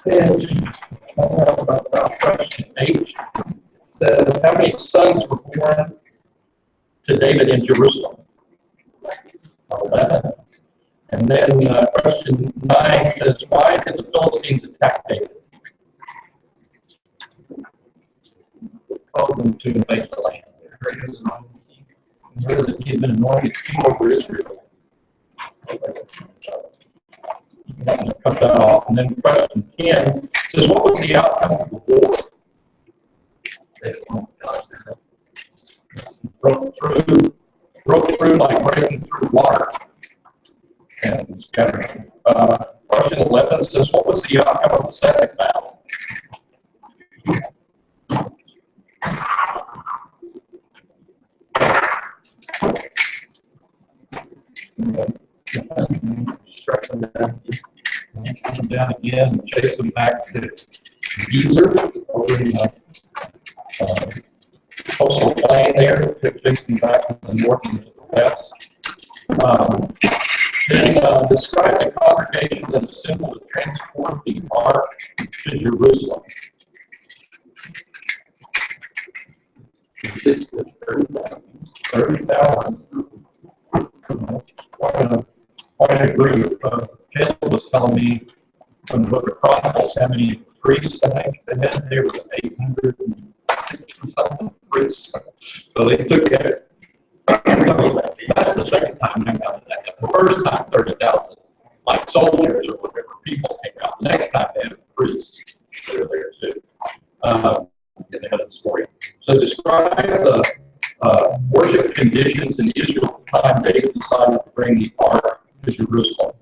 And question 8 says, how many sons were born to David in Jerusalem? 11. And then question 9 says, why did the Philistines attack David? Called them to invade the land. He had been anointed king over Israel. I'm going to cut that off. And then question 10 says, what was the outcome of the war? Broke through like breaking through water. And scattering. Question 11 says, what was the outcome of the second battle? Striking down again, chase them back to Gezer over in the coastal plain there, chase them back to the north and to the west. Then describe the congregation that assembled to transport the ark to Jerusalem. 30,000. Quite a group. Caleb was telling me from the book of Chronicles how many priests I think they had. There was 860 something priests. So they took it. That's the second time they got that. The first time, 30,000, like soldiers or whatever, people came out. The next time they had priests. They were there too. And they had a story. So describe the worship conditions in Israel at the time David decided to bring the ark to Jerusalem.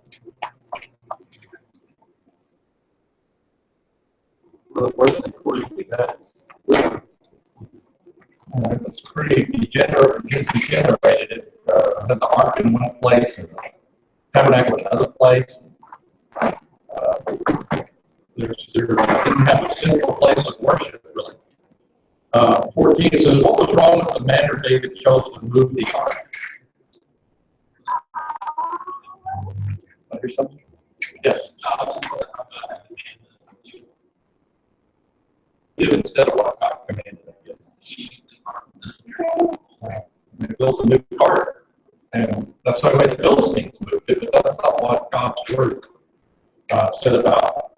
Well, the worship according to that it's pretty degenerated. Had the ark in one place and the tabernacle in another place. There didn't have a central place of worship, really. 14 says, what was wrong with the manner David chose to move the ark? Hear something? Yes. Do instead of what God commanded, I guess. They built a new cart, and that's the way the Philistines moved it, but that's not what God's word said about.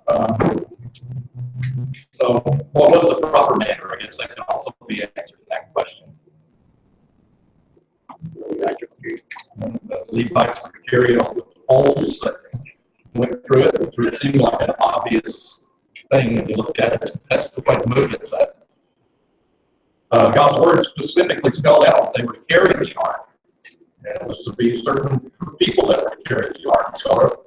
So, what was the proper manner? I guess that can also be answered in that question. The Levites were carried on with poles that went through it, which seemed like an obvious thing when you looked at it. That's the way to move it. God's word specifically spelled out they were to carry the ark. And it was to be certain people that were to carry the ark. So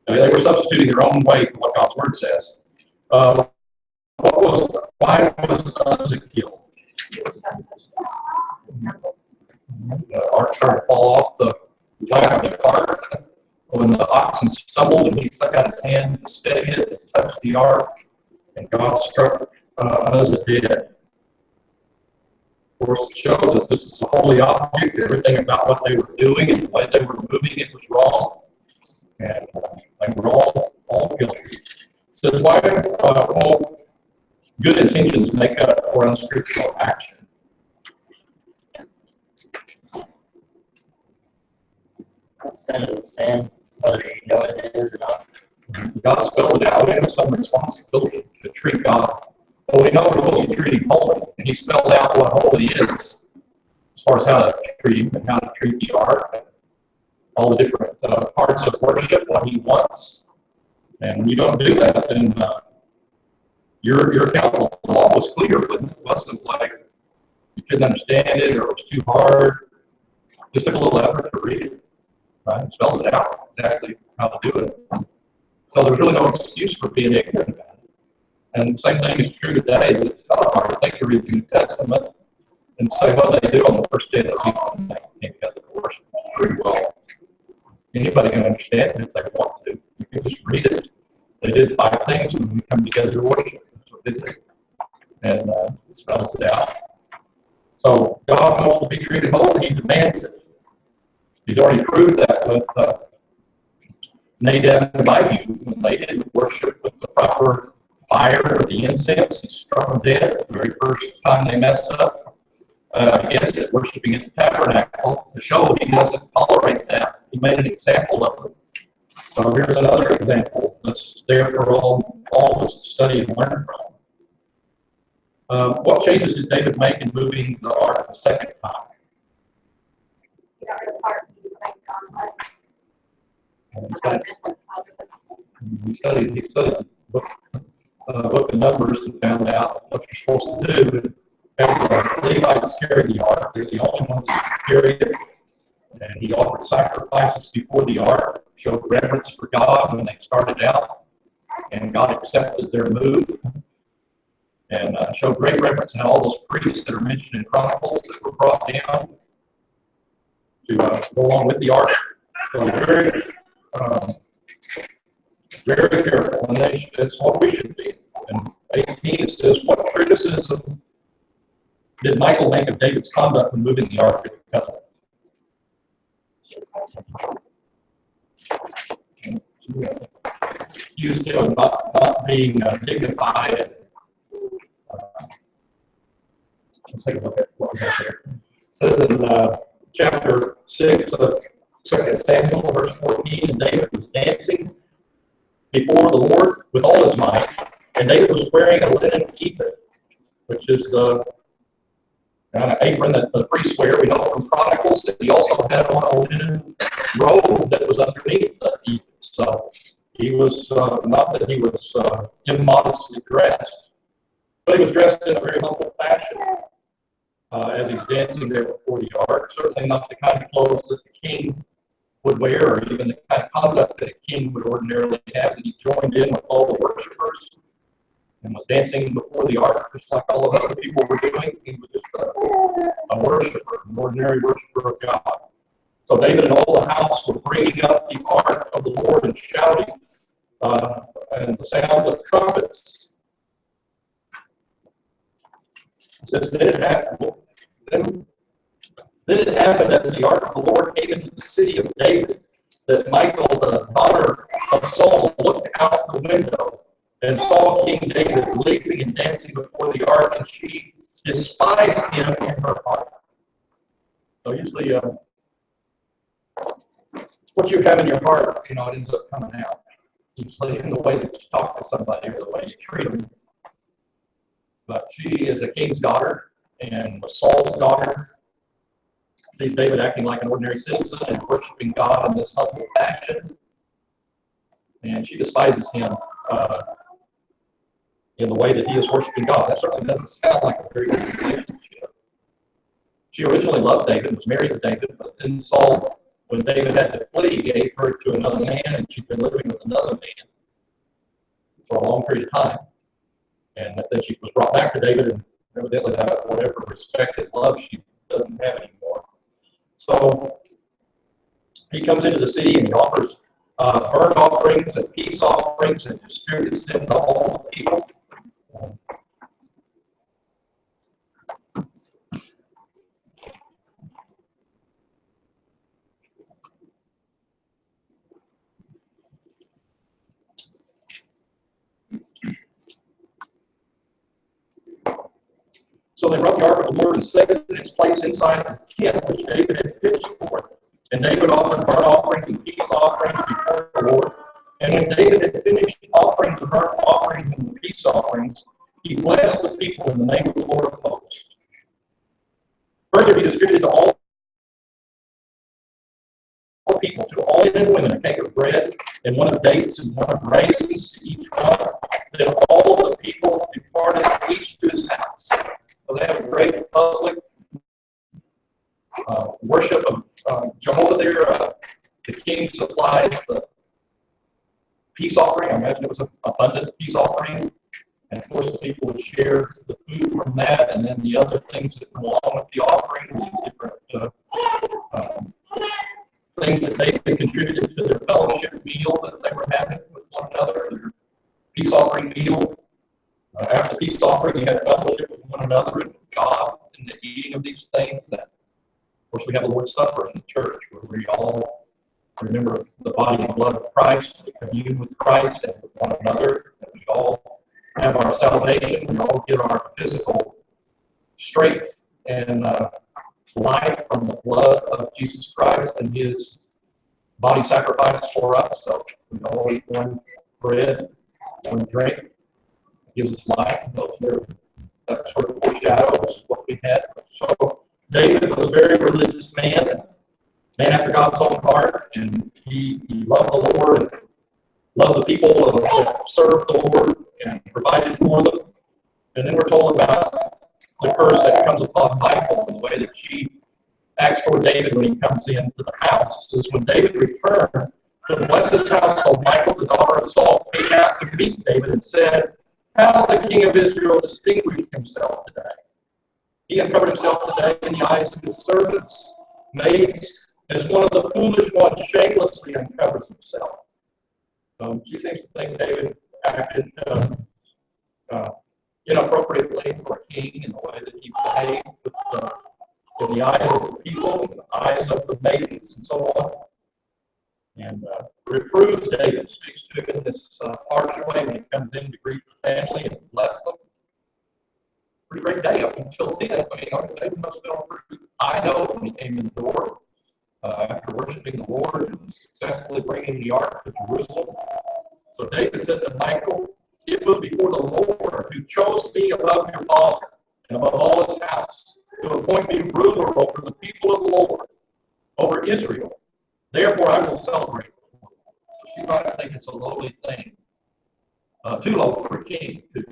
they were substituting their own way for what God's word says. Why was Ezekiel? The ark started to fall off the back of the cart when the oxen stumbled and he stuck out his hand to steady it and touched the ark, and God struck Uzzah dead. Of course, it shows us this is a holy object. Everything about what they were doing and the way they were moving it was wrong, and they were all guilty. So why all good intentions make up for unscriptural action? Understand whether you know it is or not. God spelled it out. We have some responsibility to treat God. Well, we know we're supposed to treat Him holy, and He spelled out what holy is, as far as how to treat Him and how to treat the ark, and all the different parts of worship, what He wants. And when you don't do that, then you're accountable. The law was clear, but it wasn't like you couldn't understand it or it was too hard. It just took a little effort to read it. Right? Spelled it out exactly how to do it. So there's really no excuse for being ignorant about it. And the same thing is true today. Is it's not hard to think to read the New Testament and say what they do on the first day of the week. They came together to worship pretty well. Anybody can understand it if they want to. You can just read it. They did 5 things and we come together to worship. That's what they did. And it spells it out. So God wants to be treated holy. He demands it. He's already proved that with Nadab and Abihu, when they didn't worship with the proper fire or the incense, he struck them dead the very first time they messed up. Against it, worshiping at the tabernacle to show he doesn't tolerate that. He made an example of it. So here's another example that's there for all of us to study and learn from. What changes did David make in moving the ark the second time? He studied the book of Numbers and found out what you're supposed to do. The Levites carried the ark. They're the only ones that carried it. And he offered sacrifices before the ark, showed reverence for God when they started out. And God accepted their move and showed great reverence. And all those priests that are mentioned in Chronicles that were brought down to go along with the ark. So very careful. And that's what we should be. In 18 it says, what criticism did Michal make of David's conduct when moving the ark of the covenant? Used to not being dignified. Let's take a look at what we have here. It says in chapter 6 of 2 Samuel, verse 14, and David was dancing before the Lord with all his might, and David was wearing a linen ephod, which is the apron that the priests wear. We know from Chronicles that he also had on a linen robe that was underneath the ephod. So he was, not that he was immodestly dressed, but he was dressed in a very humble fashion as he's dancing there before the ark. Certainly not the kind of clothes that the king would wear, or even the kind of conduct that a king would ordinarily have. And he joined in with all the worshipers and was dancing before the ark, just like all of the other people were doing. He was just a worshiper, an ordinary worshiper of God. So David and all the house were bringing up the ark of the Lord and shouting, and the sound of trumpets. It says, then it happened as the ark of the Lord came into the city of David, that Michal, the daughter of Saul, looked out the window and saw King David leaping and dancing before the ark, and she despised him in her heart. So usually, what you have in your heart, it ends up coming out. Usually in the way that you talk to somebody or the way you treat them. But she is a king's daughter and was Saul's daughter. Sees David acting like an ordinary citizen and worshiping God in this humble fashion. And she despises him in the way that he is worshiping God. That certainly doesn't sound like a very good relationship. She originally loved David, was married to David, but then Saul, when David had to flee, gave her to another man, and she'd been living with another man for a long period of time. And then she was brought back to David, and evidently that whatever respect and love she doesn't have anymore. So he comes into the city and he offers burnt offerings and peace offerings and distributes them to all the people. So they brought the ark of the Lord and set it in its place inside the tent which David had pitched for it. And David offered burnt offerings and peace offerings before the Lord. And when David had finished offering the burnt offerings and the peace offerings, he blessed the people in the name of the Lord of hosts. Further, he distributed to all people, to all men and women, a cake of bread and one of dates and one of raisins to each one. Then all the people departed, each to his house. So they have a great public worship of Jehovah there. The king supplies the peace offering. I imagine it was an abundant peace offering. And of course, the people would share the food from that, and then the other things that come along with the offering, these different things that they contributed to their fellowship meal that they were having with one another, their peace offering meal. After the peace offering, you had fellowship with one another and with God in the eating of these things. And of course, we have the Lord's Supper in the church where we all remember the body and blood of Christ, to commune with Christ and with one another, that we all have our salvation, we all get our physical strength and life from the blood of Jesus Christ and his body sacrifice for us. So we all eat one bread, one drink, it gives us life. That sort of foreshadows what we had. So David was a very religious man after God's own heart, and he loved the Lord and loved the people that served the Lord and provided for them. And then we're told about the curse that comes upon Michal and the way that she acts toward David when he comes into the house. It says, when David returned to bless his household, Michal, the daughter of Saul, came out to meet David and said, how the king of Israel distinguished himself today. He uncovered himself today in the eyes of his servants, maids, as one of the foolish ones shamelessly uncovers himself. She seems to think David acted inappropriately for a king in the way that he behaved in the eyes of the people, in the eyes of the maidens, and so on. And reproves David, speaks to him in this harsh way when he comes in to greet the family and bless them. Pretty great day up until then. David must have been on pretty high note when he came in the door after worshiping the Lord and successfully bringing the ark to Jerusalem. So David said to Michal, it was before the Lord who chose me above your father and above all his house to appoint me ruler over the people of the Lord, over Israel. Therefore, I will celebrate before the Lord. So she might think it's a lowly thing, too low for a king to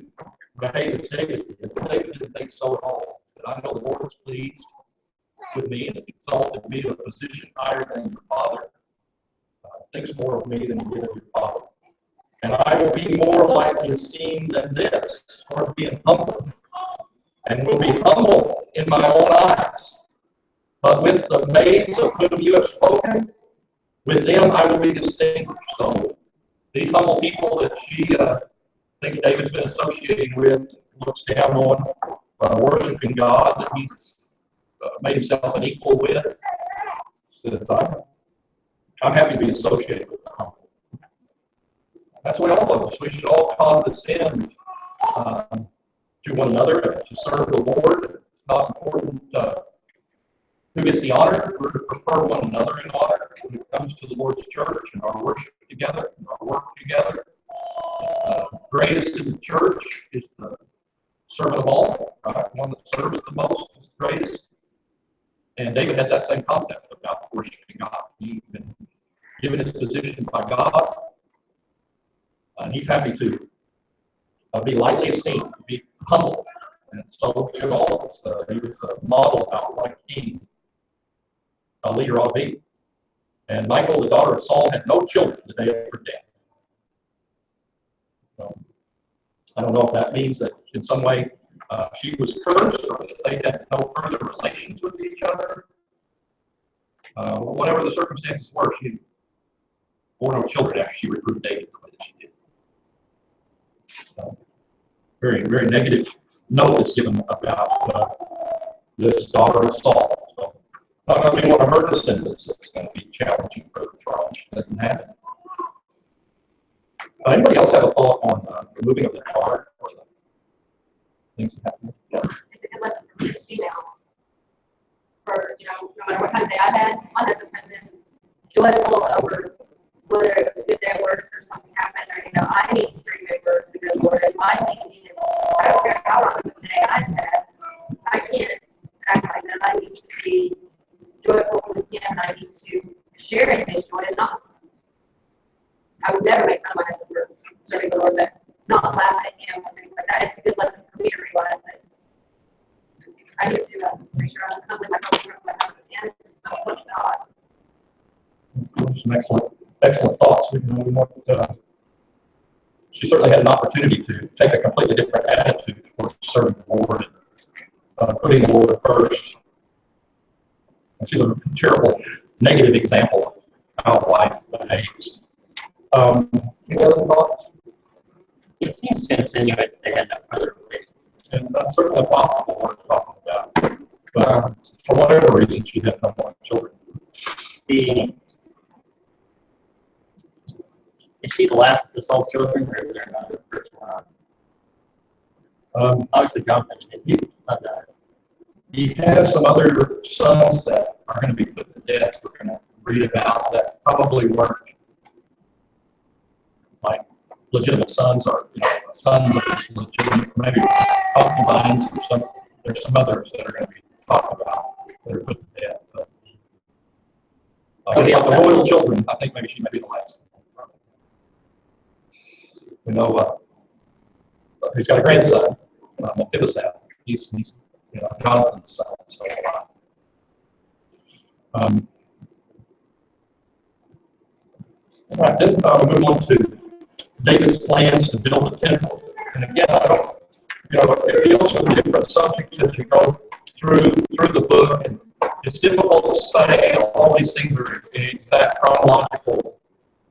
behave as David did. But David didn't think so at all. He said, I know the Lord is pleased with me and has exalted me to a position higher than your father. Thinks more of me than he did of your father. And I will be more lightly esteemed than this, for being humble, and will be humble in my own eyes. But with the maids of whom you have spoken, with them I will be distinguished. So these humble people that she thinks David's been associating with, looks down on, worshiping God that he's made himself an equal with, says, I'm happy to be associated with the humble. That's what all of us. We should all condescend to one another to serve the Lord. It's not important who gets the honor. We're to prefer one another in honor when it comes to the Lord's church and our worship together and our work together. Greatest in the church is the servant of all, right? One that serves the most is the greatest. And David had that same concept about worshiping God. He'd been given his position by God. And he's happy to be lightly esteemed, to be humble. And so should all of us. He was a model about what a king, a leader ought to be. And Michal, the daughter of Saul, had no children the day of her death. So, I don't know if that means that in some way she was cursed or that they had no further relations with each other. Whatever the circumstances were, she bore no children after she reproved David the way that she did. Very, very negative note is given about this daughter of Saul. So, not going to be one of her descendants that's going to be challenging for the throne. She doesn't have it. Anybody else have a thought on the moving of the charge or the things that happen? Yes. It's a good lesson for me, female. For, no matter what kind of day I had, my husband comes in joyful over whether it was a good day at work or something happened, or, I need to stream over the good Lord in my thinking. I don't care how long of a day I've had. I can't act like that. I need to be joyful with him, and I need to share in his joy and not. I would never make fun of my husband for serving the Lord, but not laugh at him and things like that. It's a good lesson for me to realize that I need to make sure I'm humbling myself with my husband and I'm with God. Some excellent thoughts. She certainly had an opportunity to take a completely different attitude towards serving the Lord and putting the Lord first. And she's a terrible negative example of how life behaves. Any other thoughts? It seems to insinuate they had no further relations. And that's certainly possible what we're talking about. But for whatever reason, she had no more children. Is she the last of Saul's children, or is there another first one? Obviously, Jonathan is his son. He has some other sons that are going to be put to death. We're going to read about that probably weren't like legitimate sons, or a son that is legitimate, maybe concubines or some. There's some others that are going to be talked about that are put to death. But I guess like the royal children, I think maybe she may be the last. We know he's got a grandson, Mephibosheth. He's Jonathan's son. So, right, then we move on to David's plans to build a temple. And again, I don't, it deals with different subjects as you go through the book, and it's difficult to say all these things are in exact chronological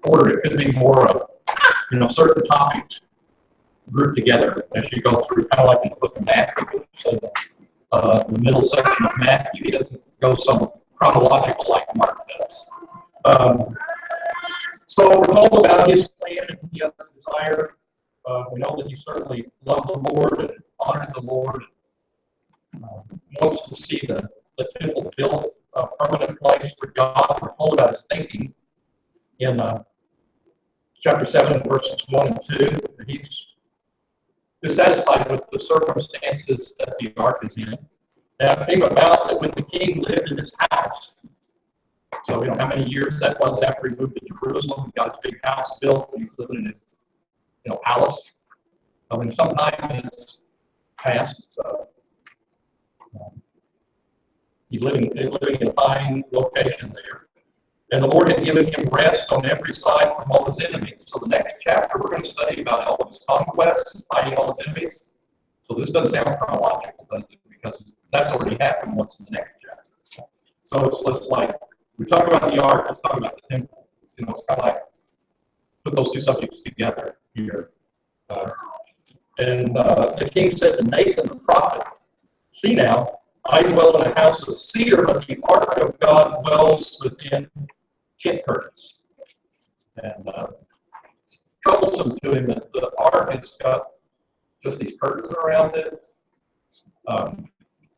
order. It could be more of certain topics grouped together as you go through, kind of like in the book of Matthew. So the middle section of Matthew, he doesn't go so chronological like Mark does. So we're told about his plan and he has a desire. We know that he certainly loved the Lord and honored the Lord. Wants to see the temple built, a permanent place for God. We're told about his thinking in chapter 7, verses 1 and 2. That he's dissatisfied with the circumstances that the ark is in. Now, it came about that when the king lived in his house, so how many years that was after he moved to Jerusalem, he got his big house built, and he's living in his palace. Some time has passed. He's living in a fine location there. And the Lord had given him rest on every side from all his enemies. So the next chapter, we're going to study about all of his conquests and fighting all his enemies. So this doesn't sound chronological, does it? Because that's already happened once in the next chapter. So it's like, we talk about the ark, let's talk about the temple. It's kind of like, put those two subjects together here. And the king said to Nathan the prophet, "See now, I dwell in a house of cedar, but the ark of God dwells within tent curtains." And troublesome to him that the ark has got just these curtains around it,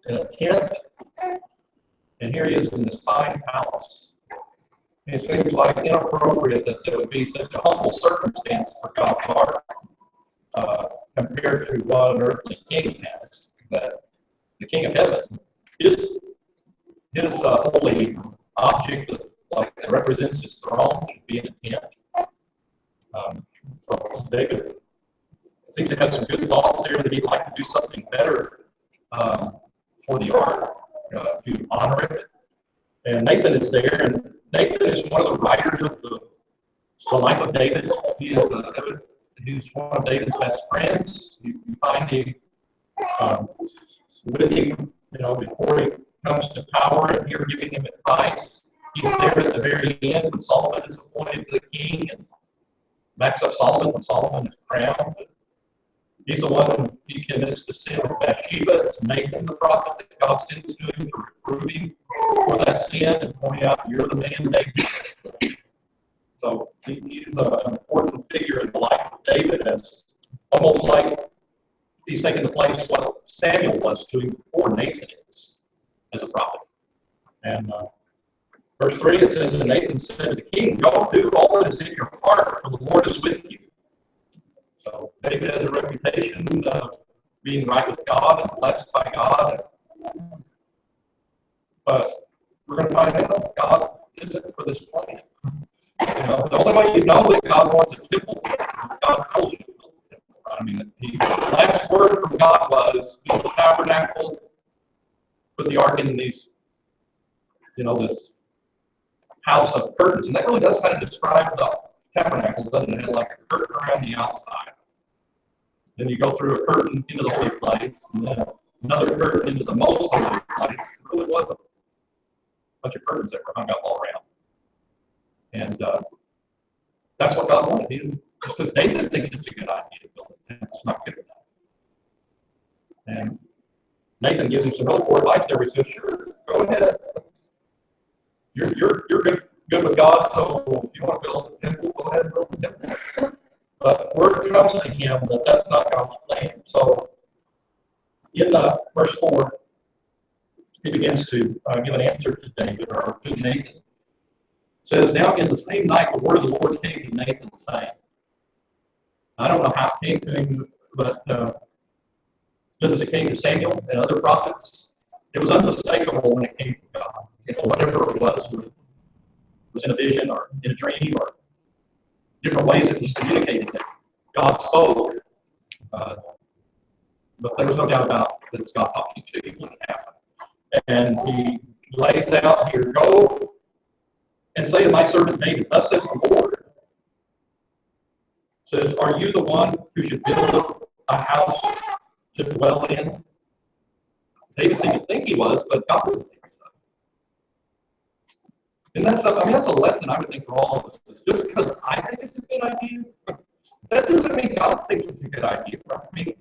in a tent, and here he is in this fine palace. And it seems like inappropriate that there would be such a humble circumstance for God's ark compared to what an earthly king has. That the King of Heaven, his holy object that represents his throne should be in a tent. So David seems to have some good thoughts there that he'd like to do something better for the ark, to honor it. And Nathan is there, and Nathan is one of the writers of the life of David. He's one of David's best friends. You find him with him, before he comes to power, and here giving him advice. He's there at the very end when Solomon is appointed the king, and backs up Solomon when Solomon is crowned. He's the one who he commits the sin of Bathsheba. It's Nathan the prophet that God sends to him to reprove him for that sin and point out, "You're the man, David." So he's an important figure in the life of David, as almost like he's taking the place of what Samuel was to him before Nathan is as a prophet. And verse 3, it says, "And Nathan said to the king, Go do all that is in your heart, for the Lord is with you." So David has a reputation of being right with God and blessed by God. But we're going to find out God isn't for this plan. The only way you know that God wants a temple is if God tells you to build a temple. I mean, the last word from God was, build the tabernacle, put the ark in these, this house of curtains. And that really does kind of describe the tabernacle, doesn't it? It had like a curtain around the outside. Then you go through a curtain into the holy place, and then another curtain into the most holy place. It really was a bunch of curtains that were hung up all around. And that's what God wanted. He didn't, just because David thinks it's a good idea to build a temple, it's not good enough. And Nathan gives him some really poor advice there. He says, "Sure, go ahead. You're good good with God, so if you want to build a temple, go ahead and build a temple. But we're trusting him that that's not God's plan. So in verse 4, he begins to give an answer to David, or to Nathan. It says, now in the same night the word of the Lord came to Nathan saying, I don't know how it came to him, but just as it came to Samuel and other prophets, it was unmistakable when it came to God. Whatever it was in a vision or in a dream or different ways that he's communicating it. God spoke, but there was no doubt about that it was God talking to you when it happened. And he lays out here, go and say to my servant David, thus says the Lord, says, are you the one who should build a house to dwell in? David seemed to think he was, but God didn't think so. And that's a lesson I would think for all of us. It's just because I think it's a good idea, that doesn't mean God thinks it's a good idea. Right? I mean,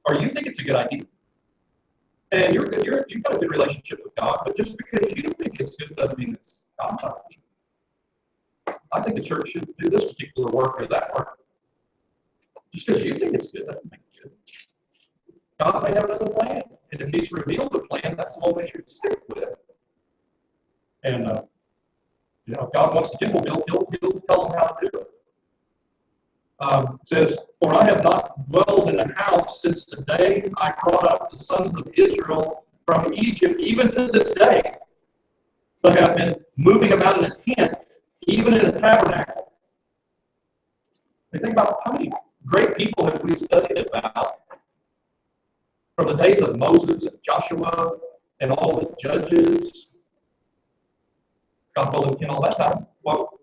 or you think it's a good idea. And you've got a good relationship with God, but just because you think it's good doesn't mean it's God's idea. I think the church should do this particular work or that work. Just because you think it's good doesn't make it good. God may have another plan, and if he's revealed the plan, that's the one we should stick with. And if God wants the temple built, he'll tell them how to do it. It says, for I have not dwelled in a house since the day I brought up the sons of Israel from Egypt, even to this day. So I have been moving them out in a tent, even in a tabernacle. Think about how many great people have we studied about from the days of Moses and Joshua and all the judges. God told them all that time. Well,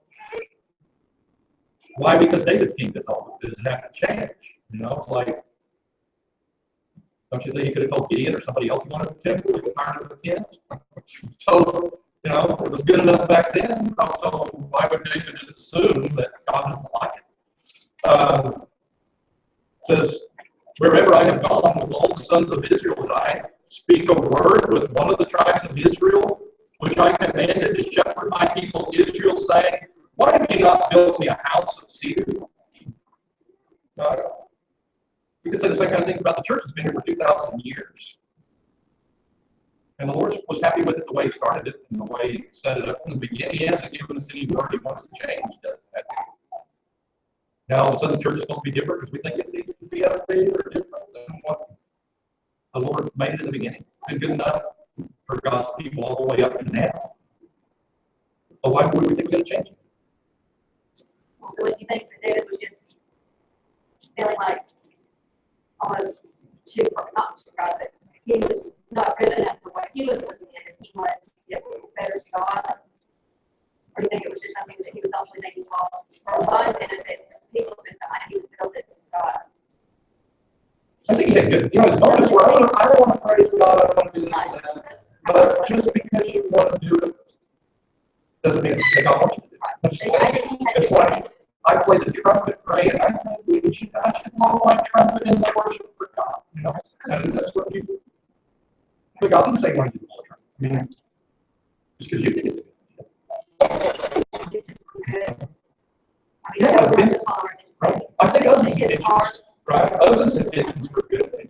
why? Because David's kingdom does have to change. It's like, don't you think you could have told Gideon or somebody else who wanted a temple? It's tired of the tent. So, it was good enough back then. So why would David just assume that God doesn't like it? It says, wherever I have gone with all the sons of Israel, that I speak a word with one of the tribes of Israel, which I commanded to shepherd my people Israel, saying, why have you not built me a house of cedar? You can say the same kind of things about the church that's been here for 2,000 years. And the Lord was happy with it the way he started it and the way he set it up in the beginning. He hasn't given us any word he wants to change. Now, all of a sudden, the church is supposed to be different because we think it needs to be updated or different than what the Lord made it in the beginning. It's been good enough for God's people all the way up to now. So why would we think we're going to change it? So what do you think that David was just feeling like almost not too proud, but he was not good enough for what he was looking at, and he wanted to get better to God? Or do you think it was just something that he was ultimately making lost for God's benefit? People have been behind, he would build it to God. I think he had good, his motives were, I don't want to praise God, I want to do this and that. But just because you want to do it doesn't mean that God wants you to do it. It's like I play the trumpet, right? And I think I should blow my trumpet in the worship for God, And that's what you do. But God didn't say when you blow a trumpet. I mean, just because you think it's good. Right? I think others' intentions, right? Others' intentions were good.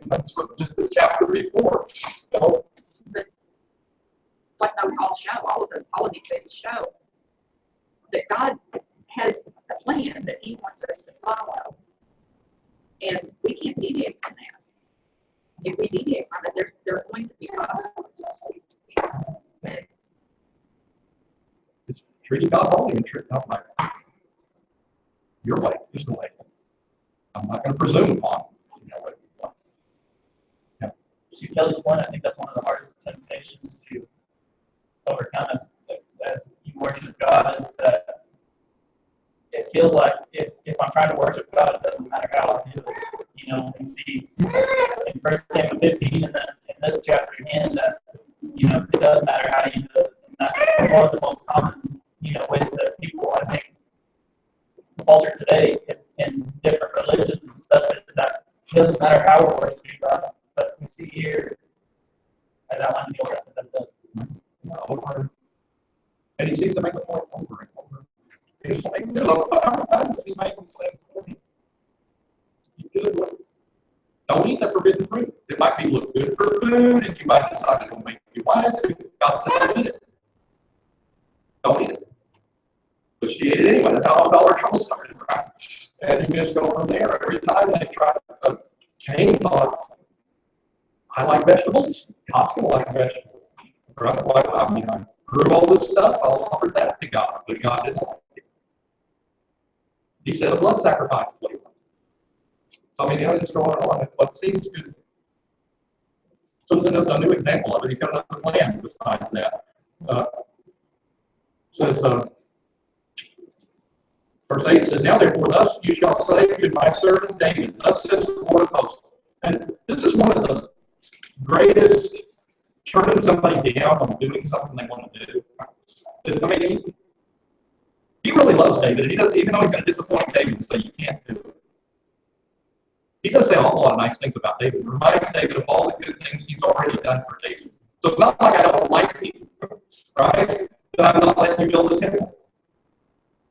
That's what just the chapter before. But like those all show, all of these things show that God has a plan that he wants us to follow. And we can't deviate from that. If we deviate from it, there are going to be consequences. It's treating God holy and treating God like your way is the way. I'm not going to presume upon what you want. Yeah. To Kelly's point, I think that's one of the hardest temptations to overcome as you worship God, is that it feels like if I'm trying to worship God, it doesn't matter how I do it. We see in 1 Samuel 15 and then in this chapter again that, it doesn't matter how you do it. And that's one of the most common, ways that people, I think, falter today in different religions and stuff, is that it doesn't matter how we're worshiping God. But we see here, as outlined in the Old Testament, that it does. Over. And he seems to make the point over and over. He's like, how many times does he make the same point? You good with it. Don't eat the forbidden fruit. It might be look good for food, and you might decide it will make you wiser if God says to eat it. Don't eat it. But she ate it anyway. That's how all our trouble started, right? And you just go from there. Every time they try to change thoughts, I like vegetables. God's going to like vegetables. Right? I mean, I grew all this stuff. I'll offer that to God, but God didn't like it. He said a blood sacrifice, please. So, I mean, just going on. What seems good. So, there's a new example of it. He's got another plan besides that. Says, verse 8 says, now therefore, thus you shall say to my servant David, thus says the Lord of hosts. And this is one of the greatest turning somebody down on doing something they want to do. I mean, he really loves David. He doesn't, even though he's going to disappoint David and say you can't do it. He does say a whole lot of nice things about David. He reminds David of all the good things he's already done for David. So it's not like I don't like you, right? That I'm not letting you build the temple.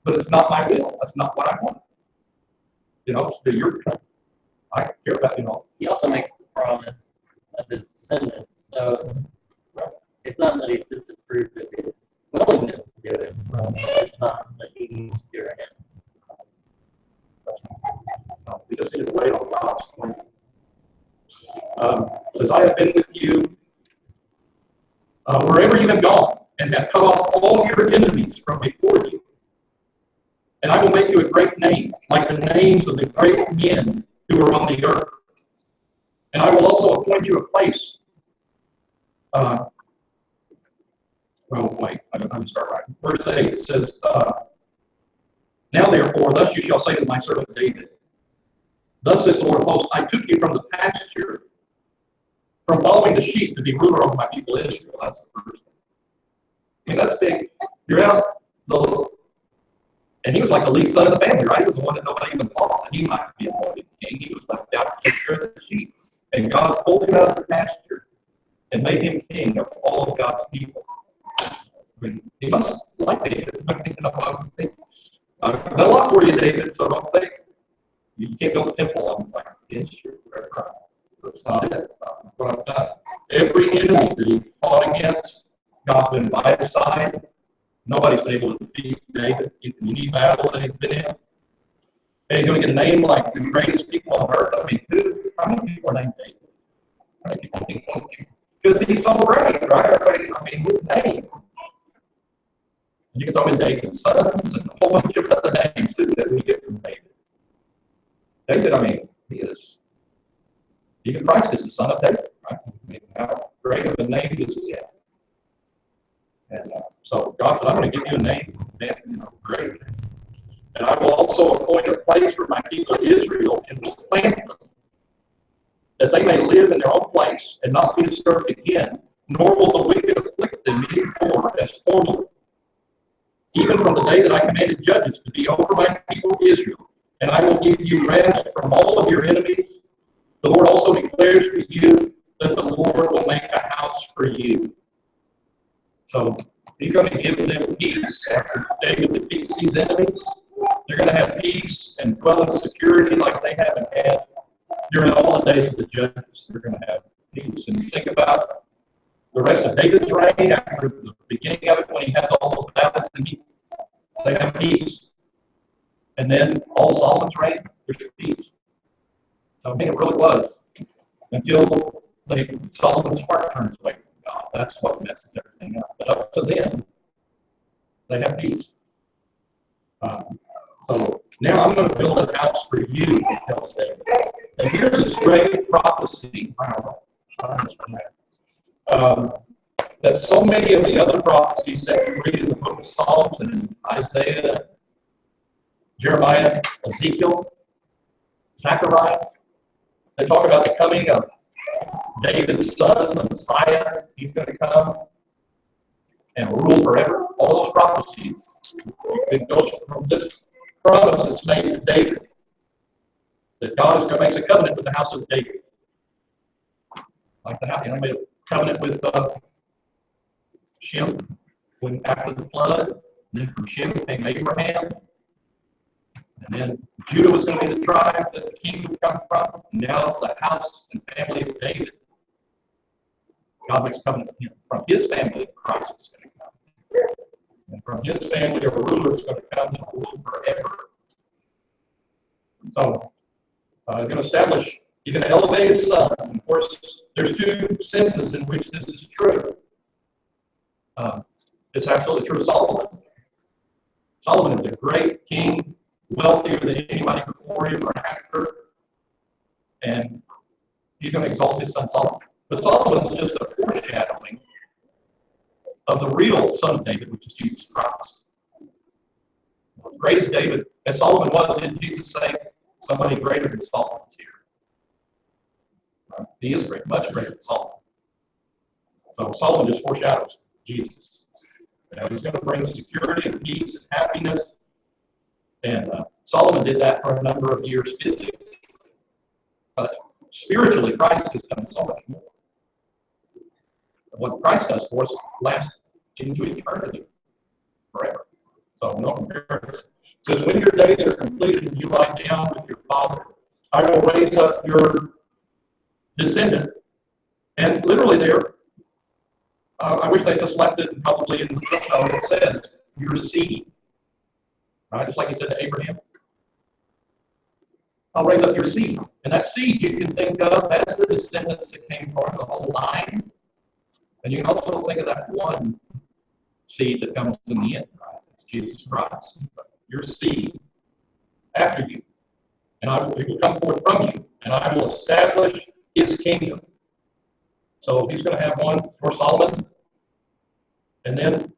But it's not my will. That's not what I want. I care about, He also makes the promise of his descendants. So it's not that he's disapproved of his willingness to do it. It's not that he needs to do it. So we just need to wait on God's plan. Says, I have been with you wherever you have gone, and have cut off all your enemies from before you. And I will make you a great name, like the names of the great men who are on the earth. And I will also appoint you a place. I'm going to start right. Verse 8 says, now therefore, thus you shall say to my servant David, thus says the Lord of hosts, I took you from the pasture, from following the sheep to be ruler over my people Israel. That's the first thing. I mean, that's big. You're out, and he was like the least son of the family, right? He was the one that nobody even thought that he might be appointed king. He was left out to take care of the sheep. And God pulled him out of the pasture and made him king of all of God's people. I mean, he must like David. I've done a lot for you, David, so don't think you can't build a temple. I'm like, yeah, sure, right. That's not it. That's what I've done. Every enemy that he fought against, God's been by his side. Nobody's been able to defeat David in any battle that he's been in. And he's going to get a name like the greatest people on earth. I mean, how many people are named David? How many people think? Because he's so great, right? I mean, his name. And you can throw in David's sons and a whole bunch of other names too that we get from David. David, I mean, he is. Even Christ is the son of David, right? I mean, how great of a name does he have? And so God said, I'm going to give you a name, great. And I will also appoint a place for my people Israel and plant them, that they may live in their own place and not be disturbed again, nor will the wicked afflict them any more as formerly. Even from the day that I commanded judges to be over my people Israel, and I will give you rest from all of your enemies. The Lord also declares to you that the Lord will make a house for you. So he's going to give them peace after David defeats these enemies. They're going to have peace and dwell in security like they haven't had during all the days of the judges. They're going to have peace. And you think about the rest of David's reign after the beginning of it when he has all those battles, and they have peace. And then all Solomon's reign, there's peace. So I think it really was until Solomon's heart turns away from God. That's what messes everything up. But up to then, they have peace. So now I'm going to build a house for you, he tells David. And here's this great prophecy. That so many of the other prophecies that you read in the book of Psalms and in Isaiah, Jeremiah, Ezekiel, Zechariah, they talk about the coming of David's son, the Messiah. He's going to come and rule forever. All those prophecies, it goes from this promise that's made to David, that God is going to make a covenant with the house of David. Like the house, he made a covenant with Shem, when after the flood, and then from Shem came Abraham, and then Judah was going to be the tribe that the king would come from. And now the house and family of David. God makes covenant with him. From his family, Christ is going to come. And from his family, a ruler is going to come and rule forever. So, he's going to establish, he's going to elevate his son. And of course, there's two senses in which this is true. It's absolutely true of Solomon. Solomon is a great king, wealthier than anybody before him or after. And he's going to exalt his son Solomon. But Solomon is just a foreshadowing of the real son of David, which is Jesus Christ. As great as David, as Solomon was, did Jesus say, somebody greater than Solomon is here? He is great, much greater than Solomon. So Solomon just foreshadows Jesus. He's going to bring security and peace and happiness. And Solomon did that for a number of years physically. But spiritually, Christ has done so much more. What Christ does for us lasts into eternity, forever. So no comparison. It says, when your days are completed and you lie down with your father, I will raise up your descendant. And literally there, I wish they just left it probably in the footnote. It says, your seed. Right? Just like he said to Abraham. I'll raise up your seed. And that seed you can think of as the descendants that came from the whole line. And you can also think of that one seed that comes in the end, right? It's Jesus Christ. Your seed after you. And it will come forth from you. And I will establish his kingdom. So he's going to have one for Solomon. And then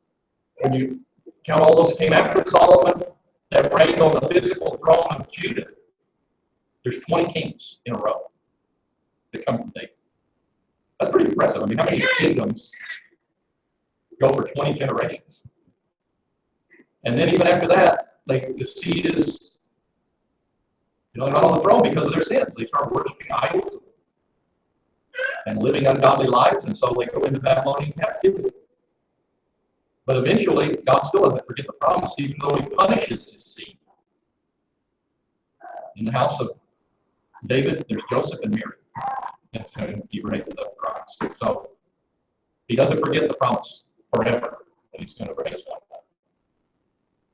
when you count all those that came after Solomon that reigned on the physical throne of Judah, there's 20 kings in a row that come from David. That's pretty impressive. I mean, how many kingdoms go for 20 generations? And then even after that, the seed is, they're not on the throne because of their sins. They start worshiping idols and living ungodly lives, and so they go into Babylonian captivity. But eventually, God still doesn't forget the promise, even though he punishes his seed. In the house of David, there's Joseph and Mary. And he raises up Christ. So he doesn't forget the promise forever that he's going to raise one.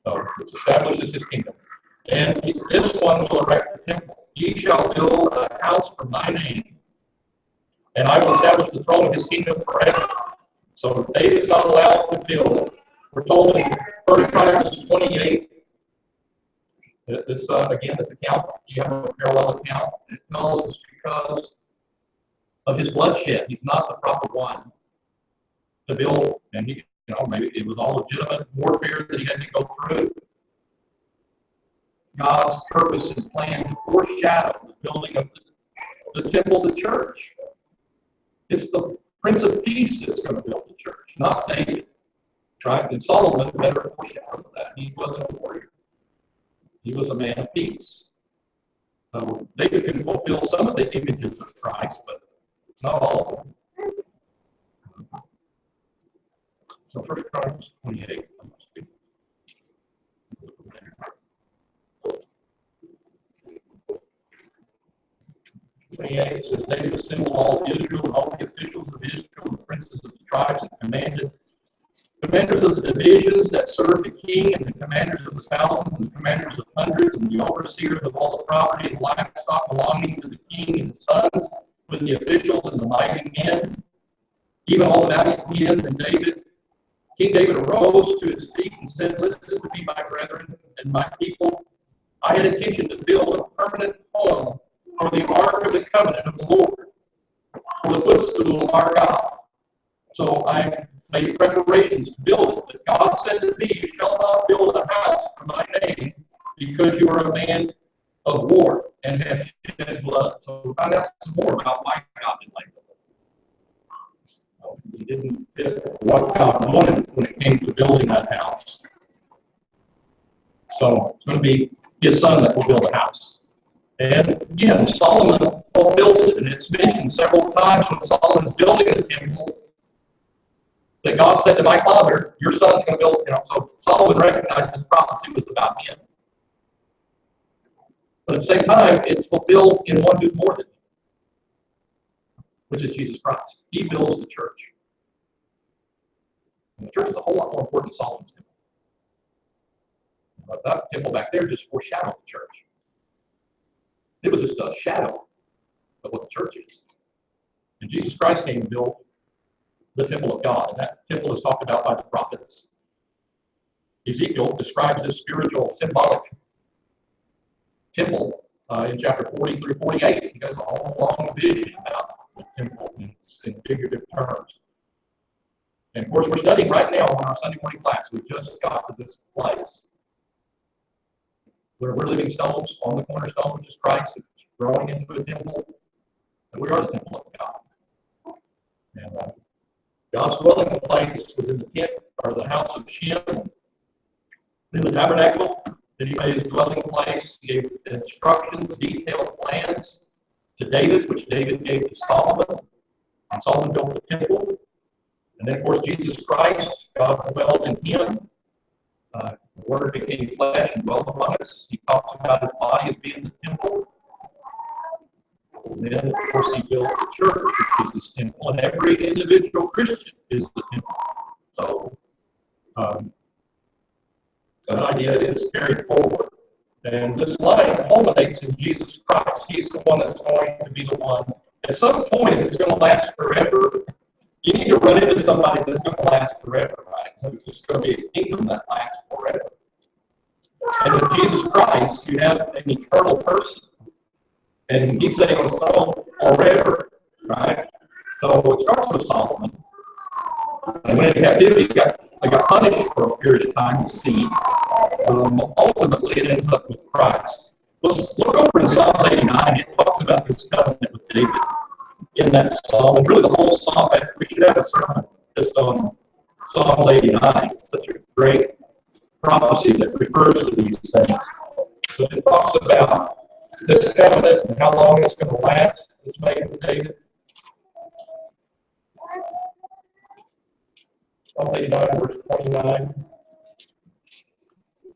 So it establishes his kingdom. And this one will erect the temple. Ye shall build a house for my name, and I will establish the throne of his kingdom forever. So David's not allowed to build. We're told in 1 Chronicles 28, this account, you have a parallel account. It tells us because of his bloodshed, he's not the proper one to build. And maybe it was all legitimate warfare that he had to go through. God's purpose and plan to foreshadow the building of the temple, the church. It's the Prince of Peace that's going to build the church, not David. Right? And Solomon better foreshadowed that. He wasn't a warrior. He was a man of peace. David can fulfill some of the images of Christ, but not all of them. So 1 Chronicles 28. 28 says, David assembled all Israel and all the officials of Israel, the princes of the tribes, and commanders of the divisions that served the king, and the commanders of the thousands, and the commanders of hundreds, and the overseers of all the property and livestock belonging to the king and his sons, with the officials and the mighty men, even all the valiant men. And King David arose to his feet and said, listen to me, my brethren and my people. I had intention to build a permanent home for the ark of the covenant of the Lord, for the footstool of our God. So I made preparations to build it. But God said to me, you shall not build a house for my name, because you are a man of war and have shed blood. So we'll find out some more about why God didn't like it. He didn't fit what God wanted when it came to building that house. So it's going to be his son that will build a house. And again, Solomon fulfills it, and it's mentioned several times when Solomon is building the temple. that God said to my father, your son's going to build, so Solomon recognized this prophecy was about him. But at the same time, it's fulfilled in one who's more than him, which is Jesus Christ. He builds the church. And the church is a whole lot more important than Solomon's temple. But that temple back there just foreshadowed the church. It was just a shadow of what the church is. And Jesus Christ came and built the temple of God. And that temple is talked about by the prophets. Ezekiel describes this spiritual, symbolic temple in chapter 40 through 48. He goes a whole long vision about the temple in figurative terms. And of course, we're studying right now in our Sunday morning class. We just got to this place where we're living stones on the cornerstone, which is Christ. It's growing into a temple. And we are the temple of God. And God's dwelling place was in the tent, or the house of Shem, in the tabernacle. That he made his dwelling place. He gave instructions, detailed plans to David, which David gave to Solomon. And Solomon built the temple. And then, of course, Jesus Christ, God dwelled in him. The Word became flesh and dwelt among us. He talks about his body as being the temple. And then, of course, he built the church, which is his temple. And every individual Christian is the temple. So, that idea is carried forward. And this line culminates in Jesus Christ. He's the one that's going to be the one. At some point, it's going to last forever. You need to run into somebody that's going to last forever, right? So it's just going to be a kingdom that lasts forever. And with Jesus Christ, you have an eternal person. And he's sitting on the throne forever, right? So it starts with Solomon. And when in captivity, they got punished for a period of time, you see. Ultimately, it ends up with Christ. Let's look over in Psalm 89. It talks about this covenant with David in that psalm. And really the whole psalm, we should have a sermon just on Psalm 89. It's such a great prophecy that refers to these things. So it talks about this covenant and how long it's going to last. It's made with David. Psalm 89, verse 29.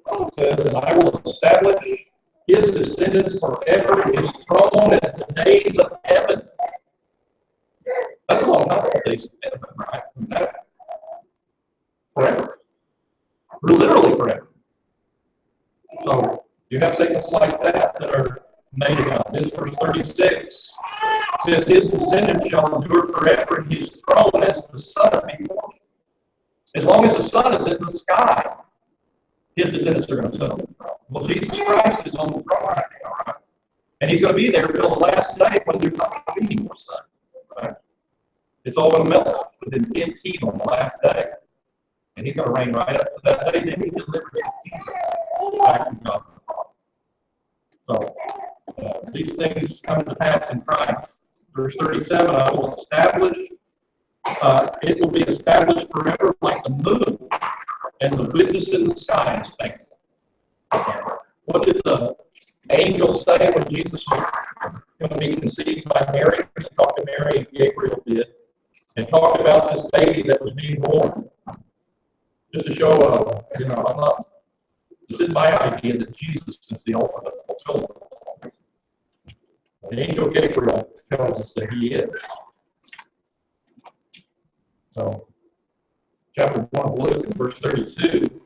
It says, and I will establish his descendants forever, his throne as the days of heaven. That's a long time, the days of heaven, right? Forever. Literally forever. So you have statements like that are made about this. Verse 36 says, his descendants shall endure forever, and his throne as the sun before him. As long as the sun is in the sky, his descendants are going to sit on the throne. Well, Jesus Christ is on the throne right now, right? And he's going to be there until the last day when there's not going to be any more sun, right? It's all going to melt with intense heat on the last day. And he's going to reign right up to that day. Then he delivers the kingdom back to God. So, these things come to pass in Christ. Verse 37, I will establish, it will be established forever like the moon, and the witness in the sky is faithful. What did the angel say when Jesus was going to be conceived by Mary? He talked to Mary, and Gabriel did, and talked about this baby that was being born. Just to show, I'm not, this is my idea that Jesus is the ultimate fulfillment. The angel Gabriel tells us that he is. So, chapter 1 of Luke, in verse 32,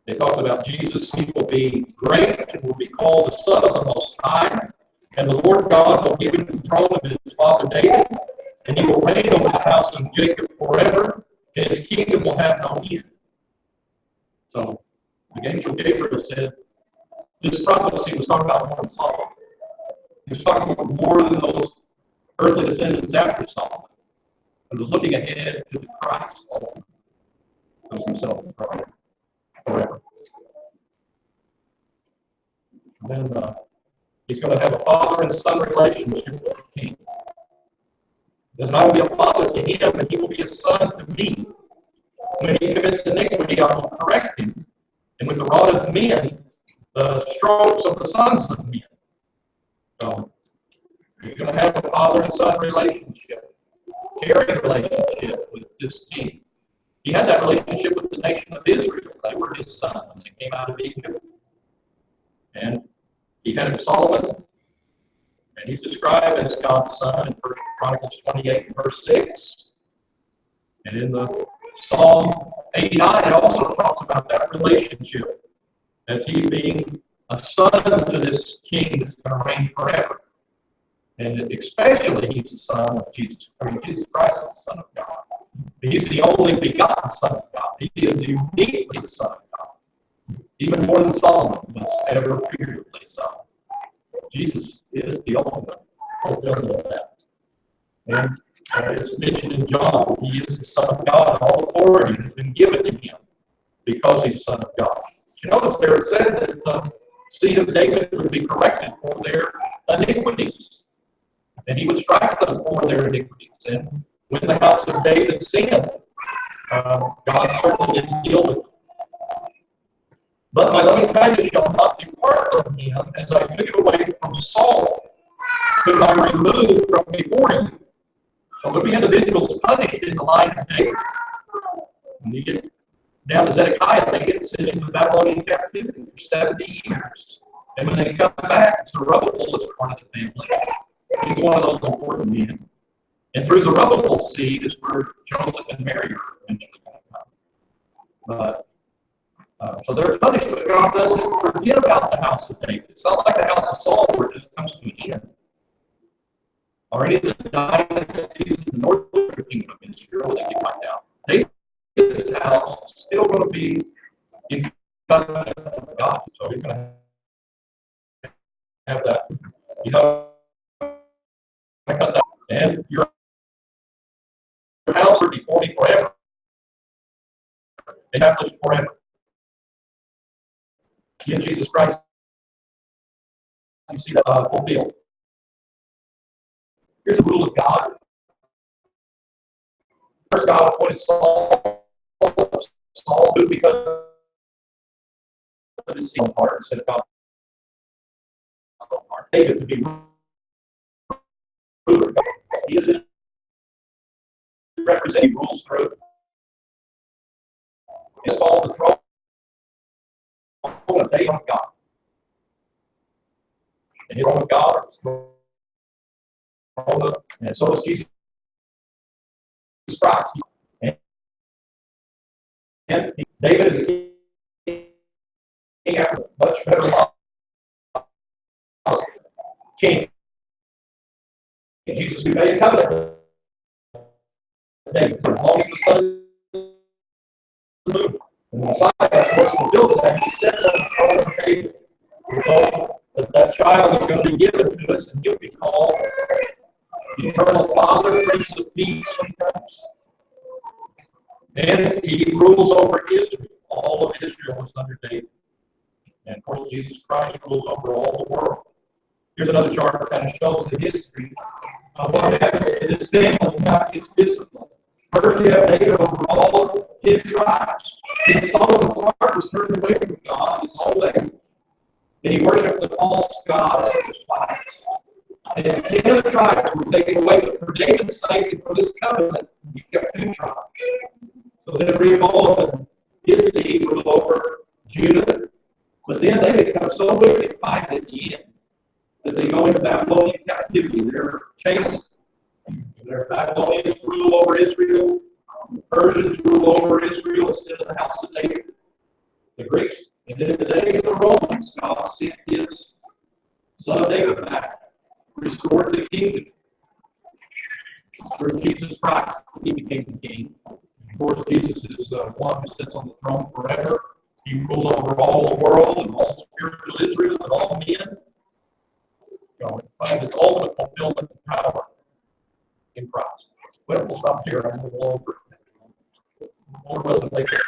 it talks about Jesus. He will be great and will be called the Son of the Most High, and the Lord God will give him the throne of his father David, and he will reign over the house of Jacob forever, and his kingdom will have no end. So, the angel Gabriel said, this prophecy was talking about more than Solomon. He was talking about more than those earthly descendants after Solomon. He was looking ahead to the Christ alone. Those himself forever. And then he's going to have a father and son relationship with the king. He says, I will be a father to him, and he will be a son to me. When he commits iniquity, I will correct him. And with the rod of men, the strokes of the sons of men. So he's going to have a father and son relationship, caring relationship with this king. He had that relationship with the nation of Israel. They were his son when they came out of Egypt. And he had Solomon, and he's described as God's son in 1 Chronicles 28 and verse 6. And in the Psalm 89, it also talks about that relationship as he being a son to this king that's going to reign forever. And especially he's the son of Jesus. Jesus Christ is the Son of God. He's the only begotten Son of God. He is uniquely the Son of God. Even more than Solomon was ever figuratively so. Jesus is the ultimate fulfillment of that. And as mentioned in John, he is the Son of God, and all authority has been given to him because he's the Son of God. You notice there it said that the seed of David would be corrected for their iniquities, and he would strike them for their iniquities. And when the house of David sinned, God certainly didn't deal with them. But my loving kindness shall not depart from him, as I took it away from Saul, whom I removed from before you. So there'll be individuals punished in the line of David. When you get down to Zedekiah, they get sent into Babylonian captivity for 70 years. And when they come back, Zerubbabel is part of the family. He's one of those important men. And through Zerubbabel seed is where Joseph and Mary are eventually going to come. But so they're punished, but God doesn't forget about the house of David. It's not like the house of Saul where it just comes to an end. Already the dynasties in the northern kingdom of Israel, they get wiped out. David's house is still going to be in covenant with God. So you're going to have that. You know, and your house will be for me forever. Established forever. In Jesus Christ, you see that fulfilled. Here's the rule of God. First, God appointed Saul moved because of his sin part instead of God's part. David to be ruler. He is his representative, rules through. He's called the throne of David of God. And his throne of God is and so is Jesus Christ. And David is a king after a much better life. King. And Jesus who made a covenant. David, as long as the sun moves. And the Messiah, of course, fulfills that. He sits on the throne of David. We're told that child is going to be given to us, and he'll be called the Eternal Father, Prince of Peace when he comes. And he rules over Israel. All of Israel is under David. And of course, Jesus Christ rules over all the world. Here's another chart that kind of shows the history of what happens to this family and how it gets disciplined. First, you have David over all 10 tribes. And Solomon's heart was turned away from God his whole life. And he worshipped the false gods of his wives. And 10 tribes were taken away, but for David's sake and for this covenant, he kept 2 tribes. So then Rehoboam and his seed ruled over Judah. But then they become so wicked and fight at the end that they go into Babylonian captivity. They're chased. Their Babylonians rule over Israel. The Persians rule over Israel instead of the house of David. The Greeks. And then in the day of the Romans, God sent his son of David back, restored the kingdom. Through Jesus Christ, he became the king. Of course, Jesus is one who sits on the throne forever. He rules over all the world and all spiritual Israel and all men. So it finds its ultimate fulfillment and power in Christ. Well, we'll stop here. I'm a little over. Lord willing, later.